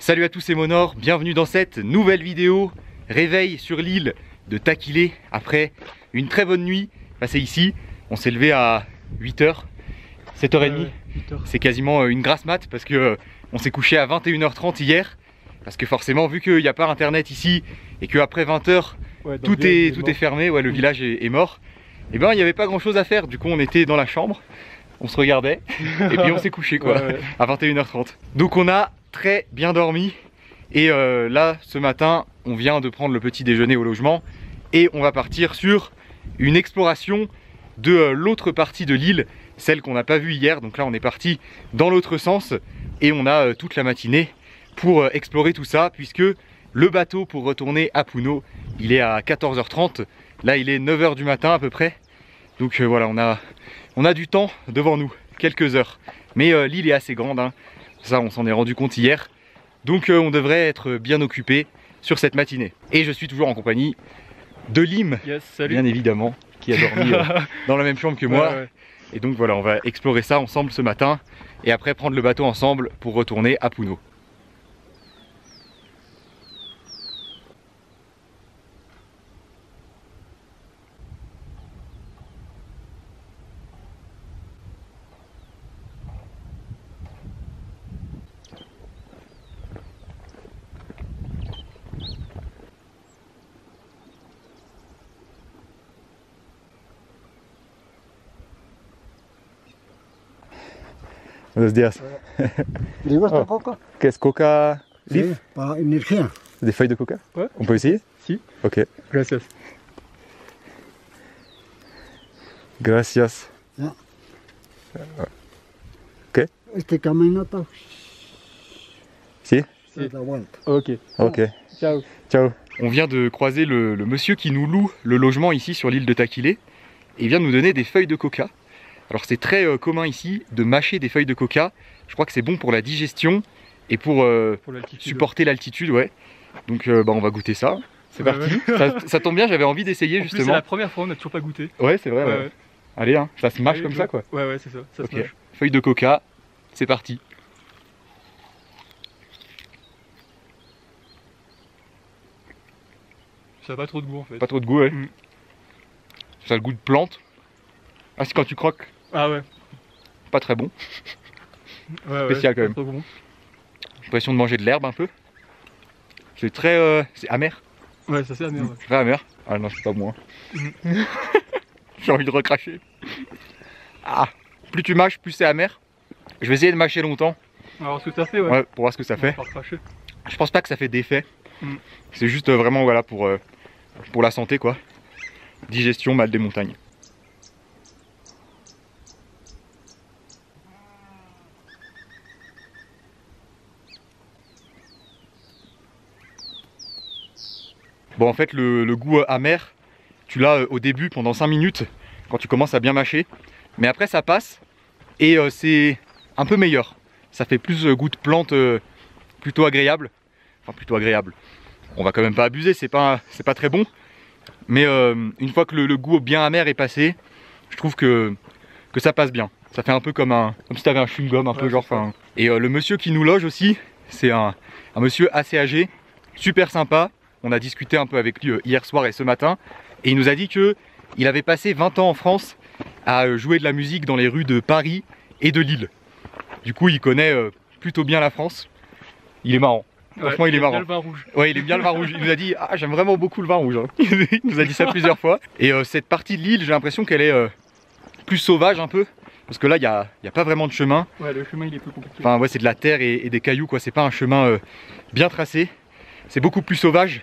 Salut à tous, c'est Monor, bienvenue dans cette nouvelle vidéo. Réveil sur l'île de Takilé après une très bonne nuit passée ici. On s'est levé à 8h, 7h30. 8h. C'est quasiment une grasse mat parce que on s'est couché à 21h30 hier. Parce que forcément, vu qu'il n'y a pas internet ici et qu'après 20h, tout est fermé, le village est mort, et ben il n'y avait pas grand chose à faire. Du coup, on était dans la chambre, on se regardait et puis on s'est couché à 21h30. Donc on a très bien dormi et là ce matin on vient de prendre le petit déjeuner au logement et on va partir sur une exploration de l'autre partie de l'île, celle qu'on n'a pas vue hier. Donc là on est parti dans l'autre sens et on a toute la matinée pour explorer tout ça, puisque le bateau pour retourner à Puno il est à 14h30, là il est 9h du matin à peu près. Donc voilà, on a du temps devant nous, quelques heures, mais l'île est assez grande, hein. Ça on s'en est rendu compte hier, donc on devrait être bien occupé sur cette matinée. Et je suis toujours en compagnie de Lim, bien évidemment, qui a dormi dans la même chambre que moi. Et donc voilà, on va explorer ça ensemble ce matin et après prendre le bateau ensemble pour retourner à Puno. Buenos días. ¿Le gusta coca? ¿Qué es coca leaf? Sí, para energía. Des feuilles de coca? Ouais. On peut essayer? Si. Ok. Gracias. Gracias. Ya. Ok. Este caminata Si? se da vuelta. Ok. Ok. Ciao. Ciao. On vient de croiser le monsieur qui nous loue le logement ici sur l'île de Takilé et il vient de nous donner des feuilles de coca. Alors c'est très commun ici de mâcher des feuilles de coca. Je crois que c'est bon pour la digestion et pour supporter l'altitude, ouais. Donc on va goûter ça. C'est parti. Ça tombe bien, j'avais envie d'essayer justement. C'est la première fois, on n'a toujours pas goûté. Ouais, c'est vrai. Ouais. Allez, hein, ça se mâche comme ça quoi. Ouais, c'est ça. Ça se mâche. Feuille de coca, c'est parti. Ça n'a pas trop de goût en fait. Pas trop de goût, ouais. Ça a le goût de plante. Ah, c'est quand tu croques. Ah ouais. Pas très bon. Spécial quand même. Bon. L'impression de manger de l'herbe un peu. C'est très c'est amer. Ouais, ça c'est amer. Ouais. Très amer. Ah non, c'est pas moi. J'ai envie de recracher. Ah, plus tu mâches, plus c'est amer. Je vais essayer de mâcher longtemps. Alors ce que ça fait, ouais. Ouais, pour voir ce que ça fait. Je pense pas que ça fait d'effet. C'est juste vraiment voilà pour la santé quoi. Digestion, mal des montagnes. Bon en fait le goût amer, tu l'as au début pendant 5 minutes quand tu commences à bien mâcher. Mais après ça passe et c'est un peu meilleur. Ça fait plus goût de plante plutôt agréable. Enfin plutôt agréable. On va quand même pas abuser, c'est pas très bon. Mais une fois que le goût bien amer est passé, je trouve que ça passe bien. Ça fait un peu comme si tu avais un chewing-gum un peu genre. Et le monsieur qui nous loge aussi, c'est un monsieur assez âgé, super sympa. On a discuté un peu avec lui hier soir et ce matin. Et il nous a dit qu'il avait passé 20 ans en France à jouer de la musique dans les rues de Paris et de Lille. Du coup il connaît plutôt bien la France. Il est marrant. Franchement, il est marrant. Il aime bien le vin rouge. Ouais, il aime bien le vin rouge. Il nous a dit, ah, j'aime vraiment beaucoup le vin rouge. Hein. Il nous a dit ça plusieurs fois. Et cette partie de l'île, j'ai l'impression qu'elle est plus sauvage un peu. Parce que là, il n'y a pas vraiment de chemin. Ouais, le chemin, il est plus compliqué. Enfin, ouais, c'est de la terre et des cailloux, quoi. C'est pas un chemin bien tracé. C'est beaucoup plus sauvage.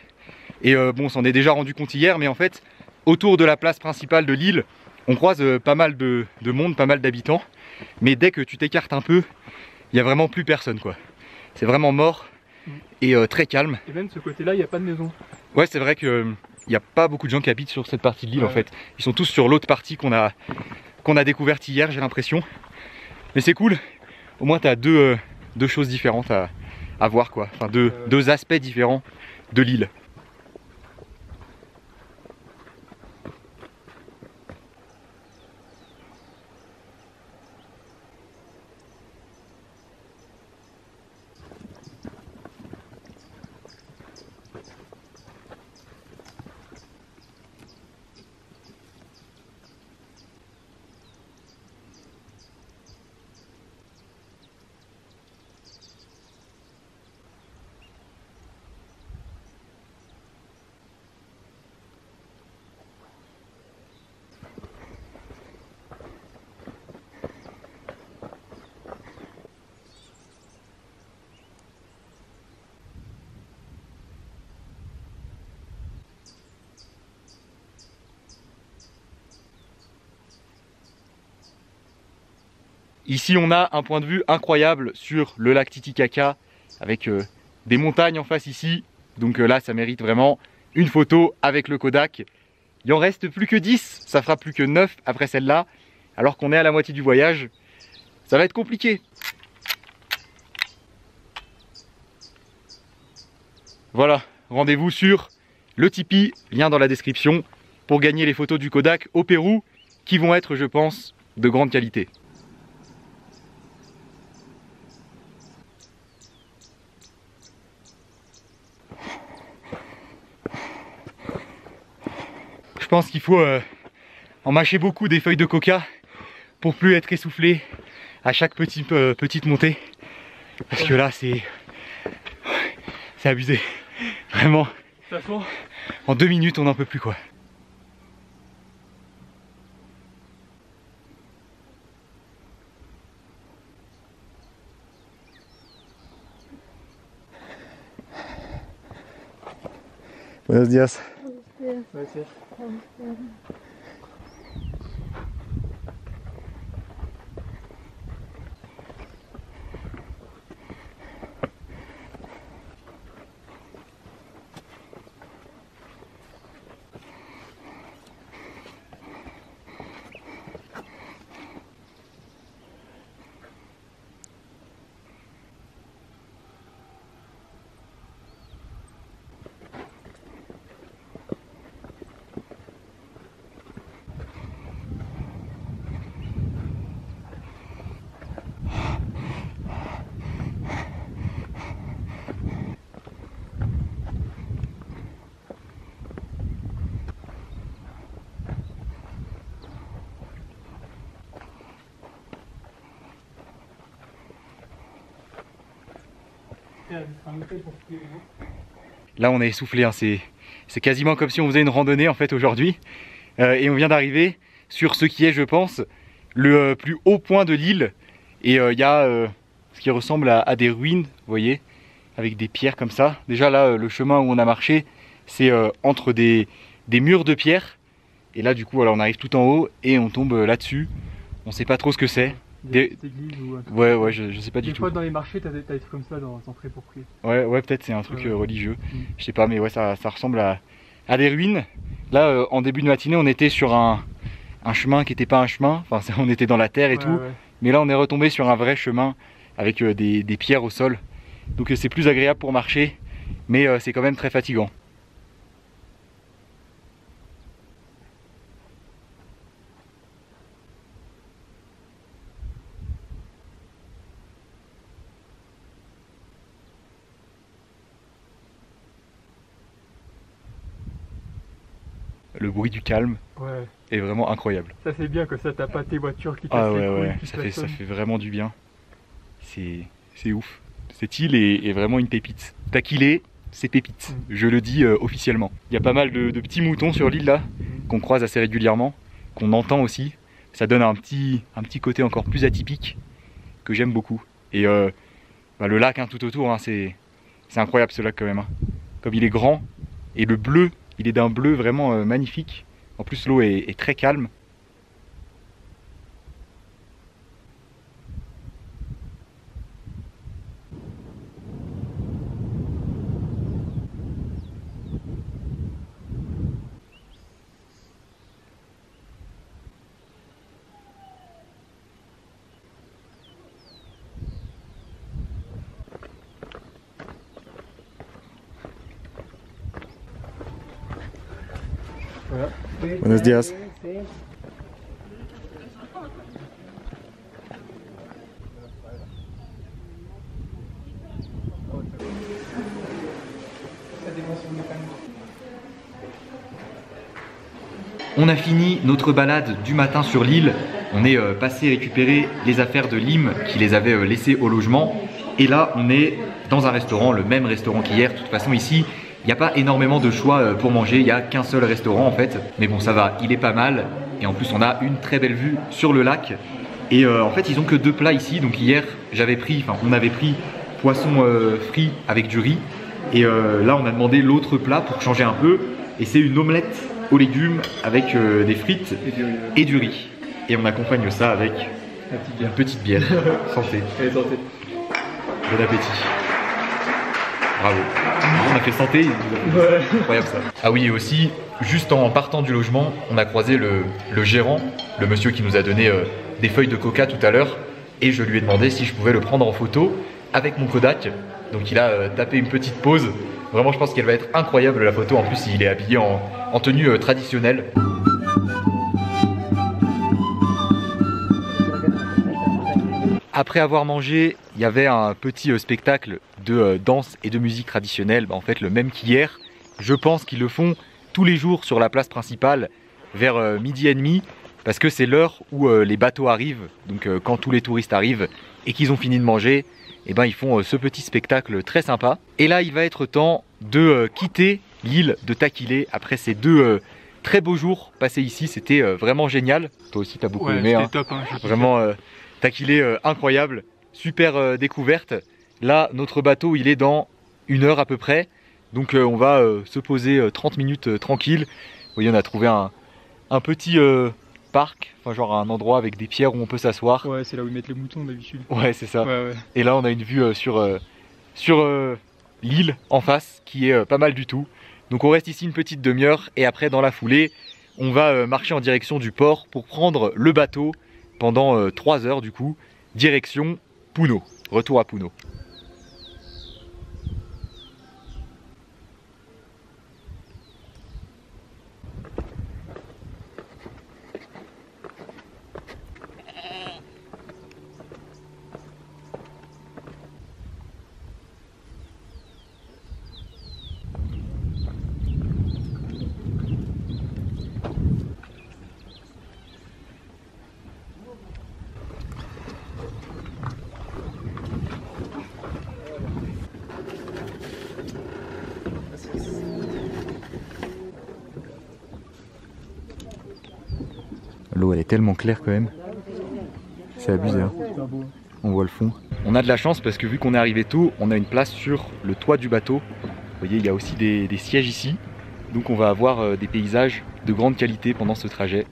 Et bon, on s'en est déjà rendu compte hier, mais en fait, autour de la place principale de l'île, on croise pas mal de monde, pas mal d'habitants. Mais dès que tu t'écartes un peu, il n'y a vraiment plus personne, quoi. C'est vraiment mort. Et très calme. Et même de ce côté-là, il n'y a pas de maison. Ouais, c'est vrai qu'il n'y a pas beaucoup de gens qui habitent sur cette partie de l'île en fait. Ils sont tous sur l'autre partie qu'on a découverte hier, j'ai l'impression. Mais c'est cool. Au moins, tu as deux choses différentes à voir, quoi. Enfin, deux aspects différents de l'île. Ici on a un point de vue incroyable sur le lac Titicaca avec des montagnes en face ici. Donc là ça mérite vraiment une photo avec le Kodak. Il en reste plus que 10, ça fera plus que 9 après celle-là. Alors qu'on est à la moitié du voyage, ça va être compliqué. Voilà, rendez-vous sur le Tipeee, lien dans la description, pour gagner les photos du Kodak au Pérou, qui vont être, je pense, de grande qualité. Je pense qu'il faut en mâcher beaucoup des feuilles de coca pour plus être essoufflé à chaque petite montée. Parce que là, c'est abusé. Vraiment, en 2 minutes, on n'en peut plus quoi. Buenos días. Gracias. Là on est essoufflé, hein. C'est quasiment comme si on faisait une randonnée en fait aujourd'hui. Et on vient d'arriver sur ce qui est, je pense, le plus haut point de l'île. Et il y a ce qui ressemble à des ruines, vous voyez, avec des pierres comme ça. Déjà là, le chemin où on a marché, c'est entre des murs de pierre. Et là du coup, voilà, on arrive tout en haut et on tombe là-dessus. On sait pas trop ce que c'est. Des églises ou un truc. Ouais, je sais pas du tout. Des fois dans les marchés, t'as des trucs comme ça dans entrée pour prier. Ouais, peut-être c'est un truc religieux. Je sais pas, mais ouais, ça ressemble à des ruines. Là, en début de matinée, on était sur un chemin qui n'était pas un chemin. Enfin, on était dans la terre et tout. Ouais. Mais là, on est retombé sur un vrai chemin avec des pierres au sol. Donc c'est plus agréable pour marcher, mais c'est quand même très fatigant. Le bruit du calme est vraiment incroyable. Ça c'est bien, que ça t'as pas tes voitures qui cassent les couilles, ça fait vraiment du bien. C'est ouf. Cette île est vraiment une pépite. Takilé, c'est pépite, je le dis officiellement. Il y a pas mal de petits moutons sur l'île là, qu'on croise assez régulièrement, qu'on entend aussi. Ça donne un petit côté encore plus atypique, que j'aime beaucoup. Et le lac hein, tout autour, hein, c'est incroyable ce lac quand même. Hein. Comme il est grand, et le bleu, il est d'un bleu vraiment magnifique. En plus l'eau est très calme. Voilà. Buenos días. On a fini notre balade du matin sur l'île. On est passé récupérer les affaires de Lim qui les avait laissées au logement. Et là, on est dans un restaurant, le même restaurant qu'hier. De toute façon, ici, il n'y a pas énormément de choix pour manger. Il n'y a qu'un seul restaurant en fait. Mais bon, ça va, il est pas mal. Et en plus, on a une très belle vue sur le lac. Et en fait, ils ont que 2 plats ici. Donc hier, on avait pris poisson frit avec du riz. Et là, on a demandé l'autre plat pour changer un peu. Et c'est une omelette aux légumes avec des frites et du riz. Et on accompagne ça avec Une petite bière. Santé. Allez, santé. Bon appétit. Bravo. On a fait santé. Ouais. Incroyable ça. Ah oui, et aussi, juste en partant du logement, on a croisé le gérant, le monsieur qui nous a donné des feuilles de coca tout à l'heure. Et je lui ai demandé si je pouvais le prendre en photo avec mon Kodak. Donc il a tapé une petite pause. Vraiment, je pense qu'elle va être incroyable la photo. En plus, il est habillé en tenue traditionnelle. Après avoir mangé, il y avait un petit spectacle de danse et de musique traditionnelle, en fait le même qu'hier. Je pense qu'ils le font tous les jours sur la place principale vers midi et demi, parce que c'est l'heure où les bateaux arrivent, donc quand tous les touristes arrivent et qu'ils ont fini de manger, et ben ils font ce petit spectacle très sympa. Et là il va être temps de quitter l'île de Takilé après ces deux très beaux jours passés ici, c'était vraiment génial. Toi aussi t'as beaucoup aimé, hein. Top, hein, Vraiment Takilé incroyable, super découverte. Là notre bateau il est dans 1 heure à peu près, donc on va se poser 30 minutes tranquille. Vous voyez, on a trouvé un petit parc, enfin genre un endroit avec des pierres où on peut s'asseoir. Ouais, c'est là où ils mettent les moutons d'habitude. Ouais, c'est ça. Ouais, ouais. Et là on a une vue sur l'île en face qui est pas mal du tout. Donc on reste ici une petite demi-heure et après dans la foulée on va marcher en direction du port pour prendre le bateau pendant 3 heures du coup, direction Puno, retour à Puno. L'eau elle est tellement claire quand même, c'est abusé, hein. On voit le fond. On a de la chance parce que vu qu'on est arrivé tôt, on a une place sur le toit du bateau. Vous voyez, il y a aussi des sièges ici, donc on va avoir des paysages de grande qualité pendant ce trajet.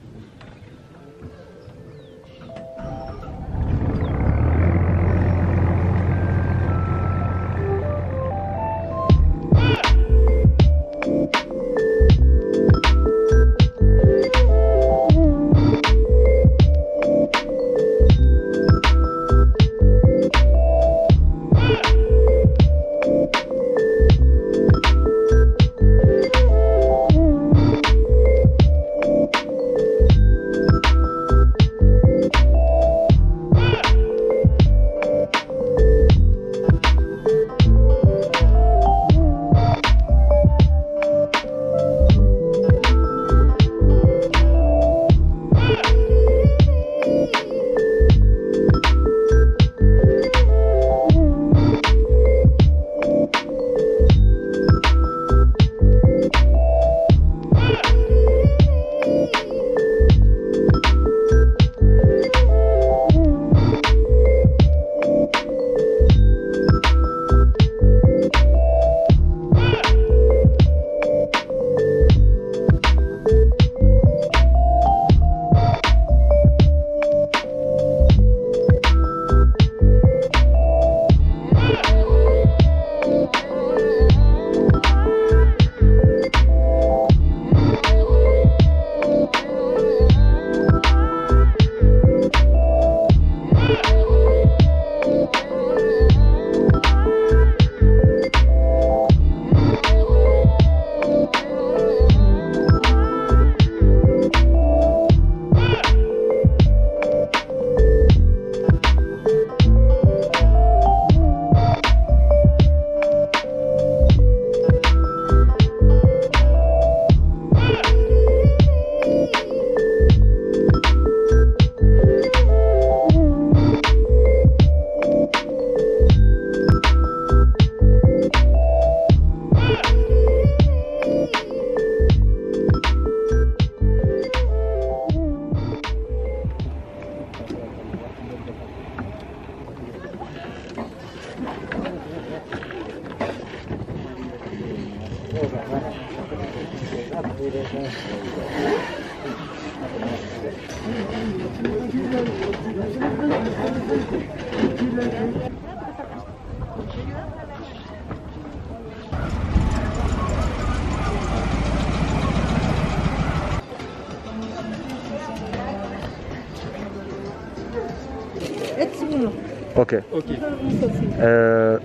Es uno. Ok. Ok.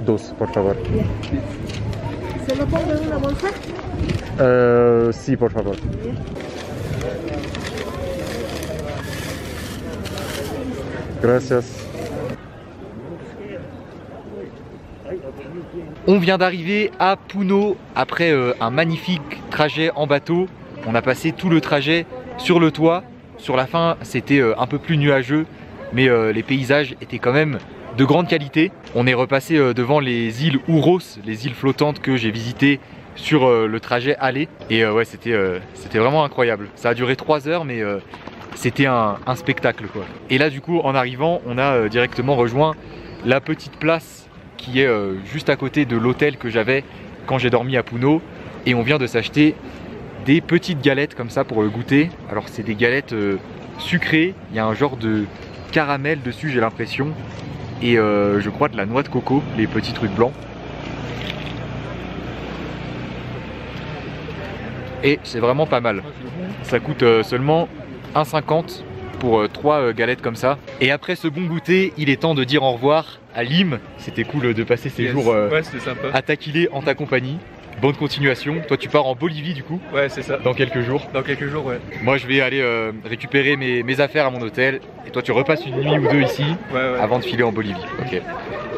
Dos, por favor. ¿Se lo pongo en una bolsa? Sí, por favor. Gracias. On vient d'arriver à Puno après un magnifique trajet en bateau. On a passé tout le trajet sur le toit. Sur la fin, c'était un peu plus nuageux, mais les paysages étaient quand même de grande qualité. On est repassé devant les îles Ouros, les îles flottantes que j'ai visitées sur le trajet aller. Et ouais, c'était vraiment incroyable. Ça a duré 3 heures, mais c'était un spectacle, quoi. Et là, du coup, en arrivant, on a directement rejoint la petite place qui est juste à côté de l'hôtel que j'avais quand j'ai dormi à Puno. Et on vient de s'acheter des petites galettes comme ça pour le goûter. Alors c'est des galettes sucrées, il y a un genre de caramel dessus, j'ai l'impression. Et je crois de la noix de coco, les petits trucs blancs. Et c'est vraiment pas mal. Ça coûte seulement 1,50 pour 3 galettes comme ça. Et après ce bon goûter, il est temps de dire au revoir à Lim. C'était cool de passer ces jours Ouais, c'était sympa. à Taquilé en ta compagnie. Bonne continuation. Toi tu pars en Bolivie du coup, Ouais, c'est ça. dans quelques jours. Dans quelques jours, ouais. Moi je vais aller récupérer mes affaires à mon hôtel. Et toi tu repasses une nuit ou deux ici Ouais, ouais. avant de filer en Bolivie. Ok.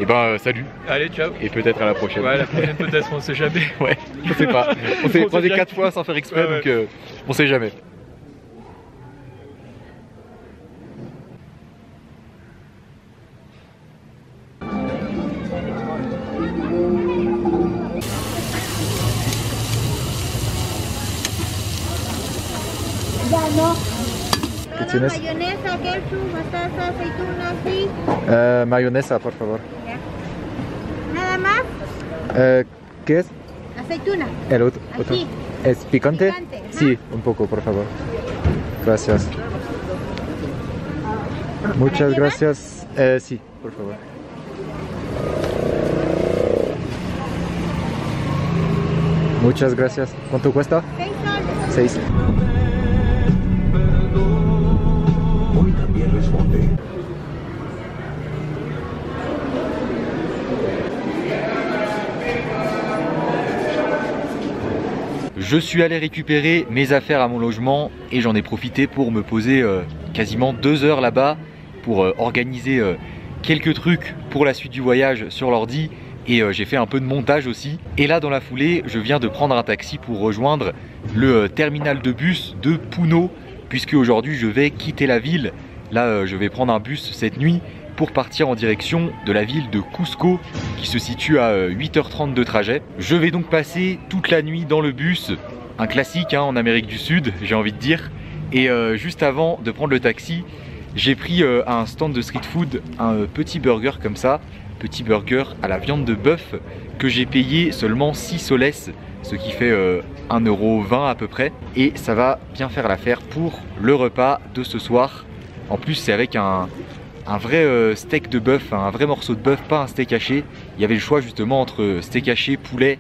Et ben salut Allez, ciao. et peut-être à la prochaine. Ouais, la prochaine peut-être, on sait jamais. Ouais, je sais pas. On s'est On sait croisé jamais. 4 fois sans faire exprès, Ouais, ouais. donc on sait jamais. Ya no. ¿Qué tienes? Mayonesa, ketchup, mostaza, aceituna, sí. Mayonesa, por favor. Nada más, ¿Qué es? aceituna. El otro. Aquí. ¿Es picante? Picante, ajá. Sí, un poco, por favor. Gracias. Muchas llevar? gracias. Sí, por favor. Muchas gracias. ¿Cuánto cuesta? 6 soles. 6. Hoy también responde. Je suis allé récupérer mes affaires à mon logement et j'en ai profité pour me poser quasiment 2 heures là-bas pour organiser quelques trucs pour la suite du voyage sur l'ordi et j'ai fait un peu de montage aussi. Et là dans la foulée, je viens de prendre un taxi pour rejoindre le terminal de bus de Puno puisque aujourd'hui je vais quitter la ville. Là je vais prendre un bus cette nuit pour partir en direction de la ville de Cusco qui se situe à 8h30 de trajet. Je vais donc passer toute la nuit dans le bus, un classique hein, en Amérique du Sud, j'ai envie de dire. Et juste avant de prendre le taxi, j'ai pris à un stand de street food un petit burger comme ça, petit burger à la viande de bœuf que j'ai payé seulement 6 soles, ce qui fait 1,20 € à peu près. Et ça va bien faire l'affaire pour le repas de ce soir. En plus c'est avec un vrai steak de bœuf, un vrai morceau de bœuf, pas un steak haché. Il y avait le choix justement entre steak haché, poulet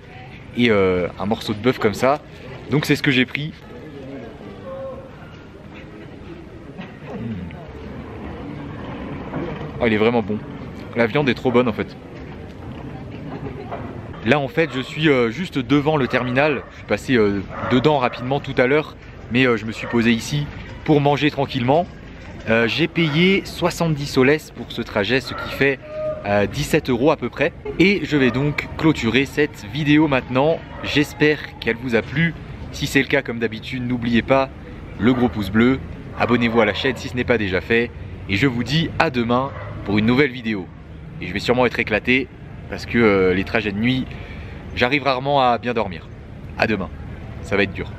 et un morceau de bœuf comme ça. Donc c'est ce que j'ai pris. Oh, il est vraiment bon. La viande est trop bonne en fait. Là en fait je suis juste devant le terminal. Je suis passé dedans rapidement tout à l'heure, mais je me suis posé ici pour manger tranquillement. J'ai payé 70 soles pour ce trajet, ce qui fait 17 € à peu près. Et je vais donc clôturer cette vidéo maintenant. J'espère qu'elle vous a plu. Si c'est le cas, comme d'habitude, n'oubliez pas le gros pouce bleu. Abonnez-vous à la chaîne si ce n'est pas déjà fait. Et je vous dis à demain pour une nouvelle vidéo. Et je vais sûrement être éclaté parce que les trajets de nuit, j'arrive rarement à bien dormir. À demain, ça va être dur.